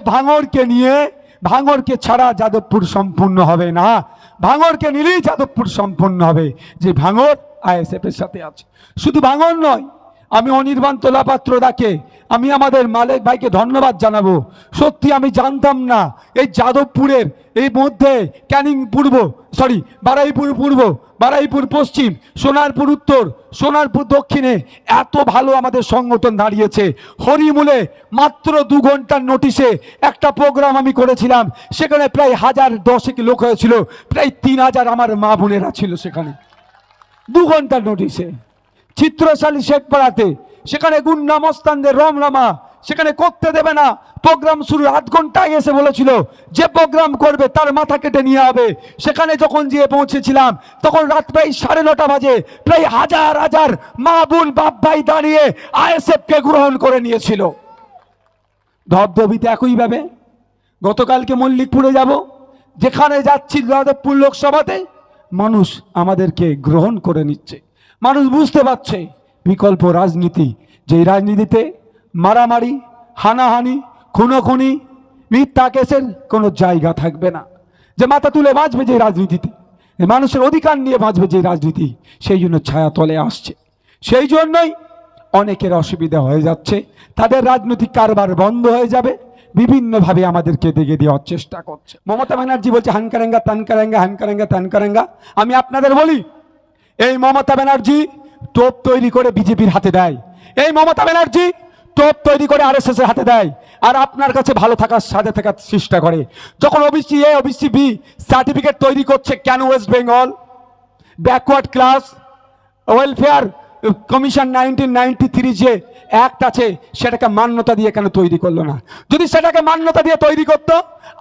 ভাঙড়কে নিয়ে, ভাঙড়কে ছাড়া যাদবপুর সম্পূর্ণ হবে না। ভাঙড়কে নিলেই যাদবপুর সম্পূর্ণ হবে, যে ভাঙড় আইএসএফ এর সাথে আছে। শুধু ভাঙড় নয়, আমি অনির্বাণ তোলাপাত্র দাকে, আমি আমাদের মালিক ভাইকে ধন্যবাদ জানাবো। সত্যি আমি জানতাম না এই যাদবপুরের এই মধ্যে ক্যানিং পূর্ব, বারুইপুর পূর্ব, বারুইপুর পশ্চিম, সোনারপুর উত্তর, সোনারপুর দক্ষিণে এত ভালো আমাদের সংগঠন দাঁড়িয়েছে। হরিমূলে মাত্র 2 ঘন্টার নোটিশে একটা প্রোগ্রাম আমি করেছিলাম, সেখানে প্রায় 1010 লোক হয়েছিল, প্রায় 3000 আমার মা বোনেরা ছিল সেখানে 2 ঘন্টার নোটিশে। চিত্রশালী শেখপাড়াতে সেখানে গুন্ডা মস্তানদের রমরামা সেখানে করতে দেবে না। প্রোগ্রাম শুরু 8 ঘন্টায় এসে বলেছিল যে প্রোগ্রাম করবে তার মাথা কেটে নিয়ে হবে। সেখানে যখন গিয়ে পৌঁছেছিলাম তখন রাত প্রায় 9:30 বাজে, প্রায় হাজার হাজার মা বোন বাপ ভাই দাঁড়িয়ে আইএসএফকে গ্রহণ করে নিয়েছিল। ধবধবিতে একইভাবে গতকালকে মল্লিকপুরে যাব, যেখানে যাচ্ছি যাদবপুর লোকসভাতে, মানুষ আমাদেরকে গ্রহণ করে নিচ্ছে। মানুষ বুঝতে পারছে বিকল্প রাজনীতি, যেই রাজনীতিতে মারামারি, হানাহানি, খুনোখুনি, মিথ্যা কেসের কোনো জায়গা থাকবে না, যে মাথা তুলে বাঁচবে যে রাজনীতিতে, মানুষের অধিকার নিয়ে বাঁচবে যে রাজনীতি, সেই জন্য ছায়া তলে আসছে। সেই জন্যই অনেকের অসুবিধা হয়ে যাচ্ছে, তাদের রাজনৈতিক কারবার বন্ধ হয়ে যাবে, বিভিন্নভাবে আমাদেরকে দেখে দেওয়ার চেষ্টা করছে। মমতা ব্যানার্জি বলছে হান করেঙ্গা তান করেঙ্গা, হান করেঙ্গা তান করেঙ্গা। আমি আপনাদের বলি, এই মমতা ব্যানার্জি টোপ তৈরি করে বিজেপির হাতে দেয়, এই মমতা ব্যানার্জি টোপ তৈরি করে আরএসএস এর হাতে দেয়, আর আপনার কাছে ভালো থাকার সাথে থাকার চেষ্টা করে। যখন OBC A OBC B certificate তৈরি করছে, কেন West Bengal backward class welfare commission 1993 যে অ্যাক্ট আছে সেটাকে মান্যতা দিয়ে কেন তৈরি করলো না? যদি সেটাকে মান্যতা দিয়ে তৈরি করতো,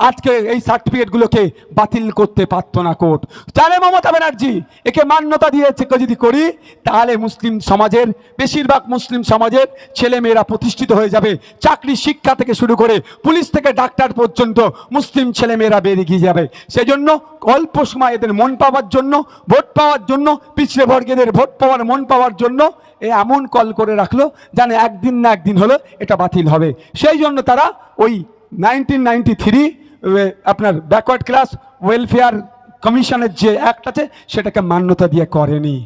আজকে এই সার্টিফিকেটগুলোকে বাতিল করতে পারতো না কোর্ট। তাহলে মমতা ব্যানার্জি একে মান্যতা দিয়েছে যদি করি, তাহলে মুসলিম সমাজের, বেশিরভাগ মুসলিম সমাজের ছেলেমেয়েরা প্রতিষ্ঠিত হয়ে যাবে। চাকরি, শিক্ষা থেকে শুরু করে পুলিশ থেকে ডাক্তার পর্যন্ত মুসলিম ছেলেমেয়েরা বেরিয়ে যাবে। সেই জন্য অল্প সময় এদের মন পাওয়ার জন্য, ভোট পাওয়ার জন্য, পিছড়ে বর্গেদের ভোট পাওয়ার মন পাওয়ার জন্য এমন কল করে রাখলো জানে একদিন না একদিন হলো এটা বাতিল হবে। সেই জন্য তারা ওই 1993 আপনার ব্যাকওয়ার্ড ক্লাস ওয়েলফেয়ার কমিশনের যে অ্যাক্ট আছে সেটাকে মান্যতা দিয়ে করেনি,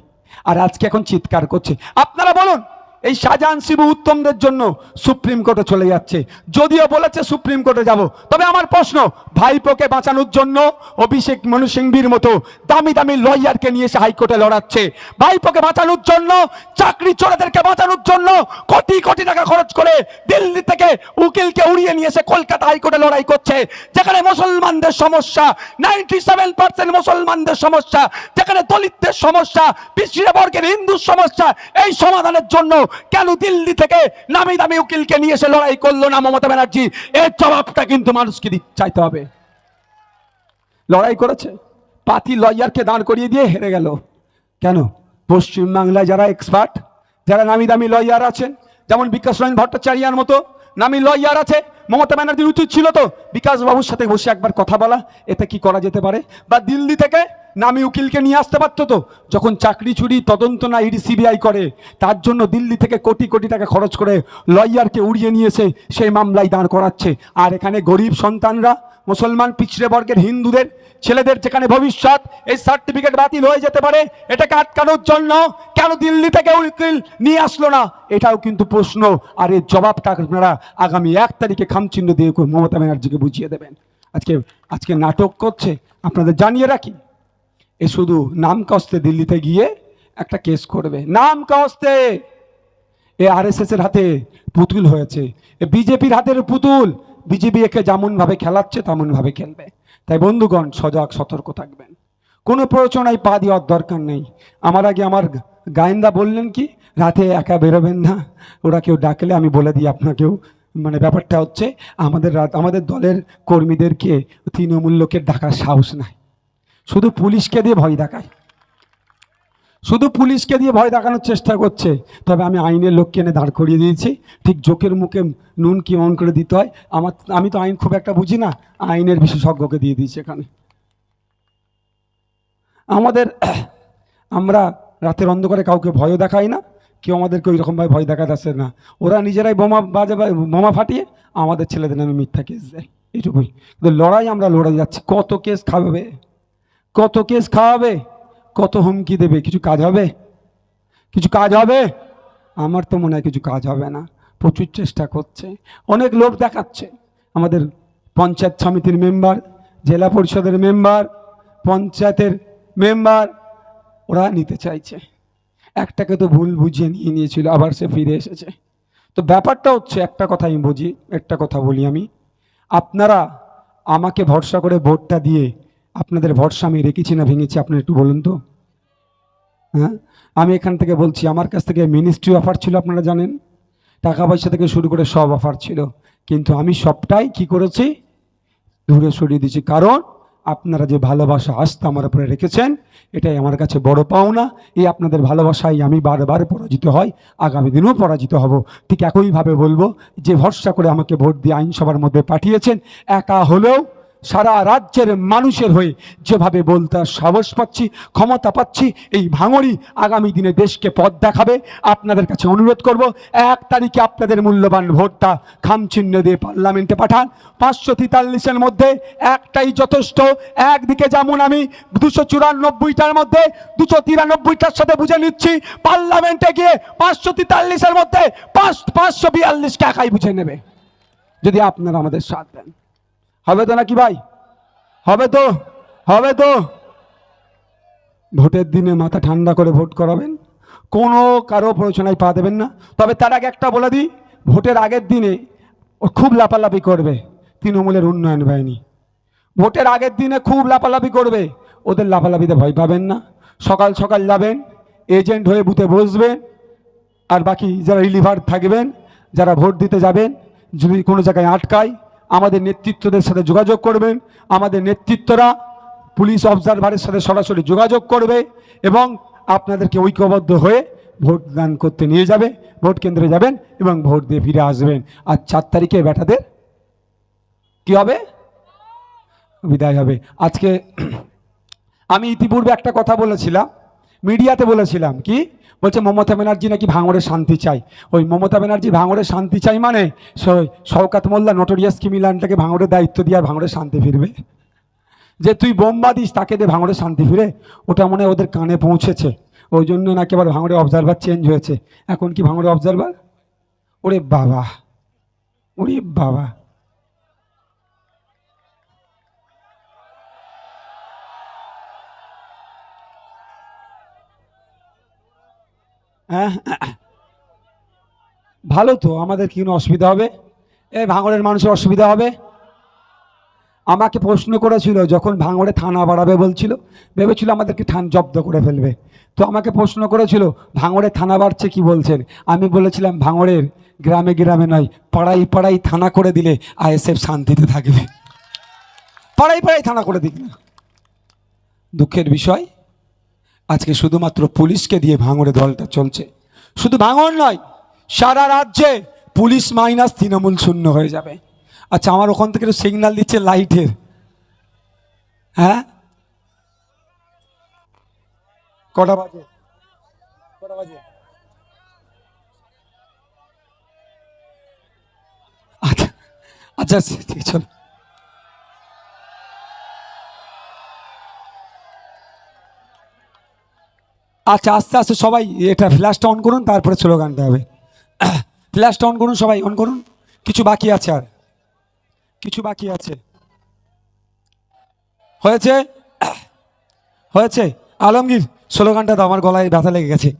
আর আজকে এখন চিৎকার করছে। আপনারা বলুন, এই শাহজাহান শিবু উত্তমদের জন্য সুপ্রিম কোর্টে চলে যাচ্ছে, যদিও বলেছে সুপ্রিম কোর্টে যাব, তবে আমার প্রশ্ন, ভাইপোকে বাঁচানোর জন্য অভিষেক মনু সিংভির মতো দামি দামি লয়ারকে নিয়ে এসে হাইকোর্টে লড়াচ্ছে। ভাইপোকে বাঁচানোর জন্য, চাকরি চোরেদেরকে বাঁচানোর জন্য কোটি কোটি টাকা খরচ করে দিল্লি থেকে উকিলকে উড়িয়ে নিয়ে এসে কলকাতা হাইকোর্টে লড়াই করছে, যেখানে মুসলমানদের সমস্যা 97% মুসলমানদের সমস্যা, যেখানে দলিতদের সমস্যা, পিছিয়ে বর্গের হিন্দুর সমস্যা, এই সমাধানের জন্য কেন দিল্লি থেকে নামি দামি উকিলকে নিয়ে এসে লড়াই করলো না মমতা ব্যানার্জি? এর জবাবটা কিন্তু মানুষকে চাইতে হবে। লড়াই করেছে, পাতি লয়ারকে দাঁড় করিয়ে দিয়ে হেরে গেল কেন? পশ্চিমবাংলায় যারা এক্সপার্ট, যারা নামি দামি লয়ার আছেন, যেমন বিকাশ রঞ্জন ভট্টাচার্যের মতো নামি লয়ার আছে, মমতা ব্যানার্জির উচিত ছিল তো বিকাশ বাবুর সাথে বসে একবার কথা বলা, এতে কি করা যেতে পারে, বা দিল্লি থেকে নামি উকিলকে নিয়ে আসতে পারতো তো। যখন চাকরি চুরি তদন্ত না ইডি সিবিআই করে, তার জন্য দিল্লি থেকে কোটি কোটি টাকা খরচ করে লয়ারকে উড়িয়ে নিয়েছে, সেই মামলায় দাঁড় করাচ্ছে। আর এখানে গরিব সন্তানরা, মুসলমান পিছড়ে বর্গের হিন্দুদের ছেলেদের যেখানে ভবিষ্যৎ, এই সার্টিফিকেট বাতিল হয়ে যেতে পারে, এটাকে আটকানোর জন্য কেন দিল্লি থেকে উকিল নিয়ে আসলো না? এটাও কিন্তু প্রশ্ন। আর এর জবাবটা আপনারা আগামী 1 তারিখে খামচিহ্ন দিয়ে মমতা ব্যানার্জিকে বুঝিয়ে দেবেন। আজকে নাটক করছে, আপনাদের জানিয়ে রাখি, এ শুধু নাম কাস্তে দিল্লিতে গিয়ে একটা কেস করবে, নাম কাস্তে। এ আরএসএস এর হাতে পুতুল হয়েছে, এ বিজেপির হাতের পুতুল। বিজেপি একে যেমন ভাবে খেলাচ্ছে তেমন ভাবে খেলবে। তাই বন্ধুগণ, সজাগ সতর্ক থাকবেন, কোনো প্ররোচনায় পা দেওয়ার দরকার নেই। আমার আগে আমার গায়েনদা বললেন কি, রাতে একা বেরোবেন না, ওরা কেউ ডাকলে আমি বলে দিই আপনাকেও। মানে ব্যাপারটা হচ্ছে, আমাদের দলের কর্মীদেরকে তৃণমূল লোকের ডাকার সাহস নাই, শুধু পুলিশকে দিয়ে ভয় দেখায়, শুধু পুলিশকে দিয়ে ভয় দেখানোর চেষ্টা করছে। তবে আমি আইনের লোককে এনে দাঁড় করিয়ে দিয়েছি, ঠিক জোকের মুখে নুন কি অন করে দিতে হয়। আমি তো আইন খুব একটা বুঝি না, আইনের বিশেষজ্ঞকে দিয়ে দিয়েছি এখানে। আমরা রাতের অন্ধকারে কাউকে ভয়ও দেখাই না, কেউ আমাদেরকে ওই রকমভাবে ভয় দেখা যাচ্ছে না। ওরা নিজেরাই বোমা ফাটিয়ে আমাদের ছেলেদের নামে মিথ্যা কেস দেয়, এইটুকুই। কিন্তু লড়াই আমরা লড়াই যাচ্ছি, কত কেস খাওয়াবে, কত কেস খাওয়াবে, কত হুমকি দেবে, কিছু কাজ হবে? কিছু কাজ হবে? আমার তো মনে হয় কিছু কাজ হবে না। প্রচুর চেষ্টা করছে, অনেক লোক দেখাচ্ছে। আমাদের পঞ্চায়েত সমিতির মেম্বার, জেলা পরিষদের মেম্বার, পঞ্চায়েতের মেম্বার, ওরা নিতে চাইছে। একটাকে তো ভুল বুঝিয়ে নিয়েছিল, আবার সে ফিরে এসেছে। তো ব্যাপারটা হচ্ছে, একটা কথা আমি বুঝি, একটা কথা বলি আমি, আপনারা আমাকে ভরসা করে ভোটটা দিয়ে আপনাদের ভরসা আমি রেখেছি না ভেঙেছি, আপনি একটু বলুন তো। হ্যাঁ, আমি এখান থেকে বলছি, আমার কাছ থেকে মিনিস্ট্রি অফার ছিল, আপনারা জানেন, টাকা পয়সা থেকে শুরু করে সব অফার ছিল, কিন্তু আমি সবটাই কি করেছি, দূরে সরিয়ে দিয়েছি। কারণ আপনারা যে ভালোবাসা আস্থা আমার উপরে রেখেছেন, এটাই আমার কাছে বড় পাওনা। এই আপনাদের ভালোবাসায় আমি বারবার পরাজিত হই, আগামী দিনেও পরাজিত হব। ঠিক একইভাবে বলবো, যে ভরসা করে আমাকে ভোট দিয়ে আইনসভার মধ্যে পাঠিয়েছেন, একা হলেও সারা রাজ্যের মানুষের হয়ে যেভাবে বলতে সাহস পাচ্ছি, ক্ষমতা পাচ্ছি, এই ভাঙড়ি আগামী দিনে দেশকে পথ দেখাবে। আপনাদের কাছে অনুরোধ করব, 1 তারিখে আপনাদের মূল্যবান ভোটটা খামচিহ্ন দিয়ে পার্লামেন্টে পাঠান। 543-এর মধ্যে একটাই যথেষ্ট। একদিকে যেমন আমি 294টার মধ্যে 293টার সাথে বুঝে নিচ্ছি, পার্লামেন্টে গিয়ে 543-এর মধ্যে 542কে একাই বুঝে নেবে, যদি আপনারা আমাদের সাথ দেন। হবে তো নাকি ভাই? হবে তো? হবে তো? ভোটের দিনে মাথা ঠান্ডা করে ভোট করাবেন, কোনো কারো প্ররোচনায় পা দেবেন না। তবে তার আগে একটা বলে দিই, ভোটের আগের দিনে ও খুব লাপালাপি করবে তৃণমূলের উন্নয়ন বাহিনী। ভোটের আগের দিনে খুব লাপালাপি করবে, ওদের লাপালাপিতে ভয় পাবেন না। সকাল সকাল যাবেন, এজেন্ট হয়ে বুথে বসবেন, আর বাকি যারা রিলিভার থাকবেন, যারা ভোট দিতে যাবেন, যদি কোনো জায়গায় আটকায়, আমাদের নেতৃত্বদের সাথে যোগাযোগ করবেন। আমাদের নেতৃত্বরা পুলিশ অবজারভারের সাথে সরাসরি যোগাযোগ করবে এবং আপনাদেরকে ঐক্যবদ্ধ হয়ে ভোট দান করতে নিয়ে যাবে। ভোট কেন্দ্রে যাবেন এবং ভোট দিয়ে ফিরে আসবেন। আর 4 তারিখে বেটাদের কি হবে? বিদায় হবে। আজকে আমি ইতিপূর্বে একটা কথা বলেছিলাম, মিডিয়াতে বলেছিলাম, কি বলছে, মমতা ব্যানার্জি নাকি ভাঙড়ে শান্তি চাই। ওই মমতা ব্যানার্জি ভাঙড়ে শান্তি চাই মানে শওকত মোল্লা নটোরিয়াস ক্রিমিনালটাকে ভাঙড়ের দায়িত্ব দিয়ে আর ভাঙড়ে শান্তি ফিরবে? যে তুই বোম্বা দিস তাকে দিয়ে ভাঙড়ে শান্তি ফিরে, ওটা মনে হয় ওদের কানে পৌঁছেছে। ওই জন্য নাকি আবার ভাঙড়ে অবজারভার চেঞ্জ হয়েছে। এখন কি ভাঙড়ে অবজারভার? ওরে বাবা, ওরে বাবা। হ্যাঁ, ভালো তো, আমাদের কি কোনো অসুবিধা হবে? ভাঙড়ের মানুষের অসুবিধা হবে? আমাকে প্রশ্ন করেছিল যখন ভাঙড়ে থানা বাড়াবে বলছিল, ভেবেছিল আমাদেরকে জব্দ করে ফেলবে। তো আমাকে প্রশ্ন করেছিল ভাঙড়ে থানা বাড়ছে কি বলছেন। আমি বলেছিলাম ভাঙড়ের গ্রামে গ্রামে নয়, পাড়াই পাড়াই থানা করে দিলে আইএসএফ শান্তিতে থাকবে। পাড়াই পাড়াই থানা করে দিক না। দুঃখের বিষয়, আজকে শুধুমাত্র পুলিশকে দিয়ে ভাঙড়ে দলটা চলছে। শুধু ভাঙড় নয়, সারা রাজ্যে পুলিশ মাইনাস তৃণমূল শূন্য হয়ে যাবে। আচ্ছা, আমার ওখান থেকে সিগন্যাল দিচ্ছে লাইটের। হ্যাঁ, কটা বাজে? কটা বাজে? আচ্ছা আচ্ছা, ঠিক, চলো। আচ্ছা, আস্তে আস্তে সবাই এটা ফ্ল্যাশটা অন করুন, তারপরে স্লোগানটা হবে। ফ্ল্যাশটা অন করুন, সবাই অন করুন। কিছু বাকি আছে, আর কিছু বাকি আছে। হয়েছে? হয়েছে? আলমগীর, স্লোগানটা তো আমার গলায় ব্যথা লেগে গেছে।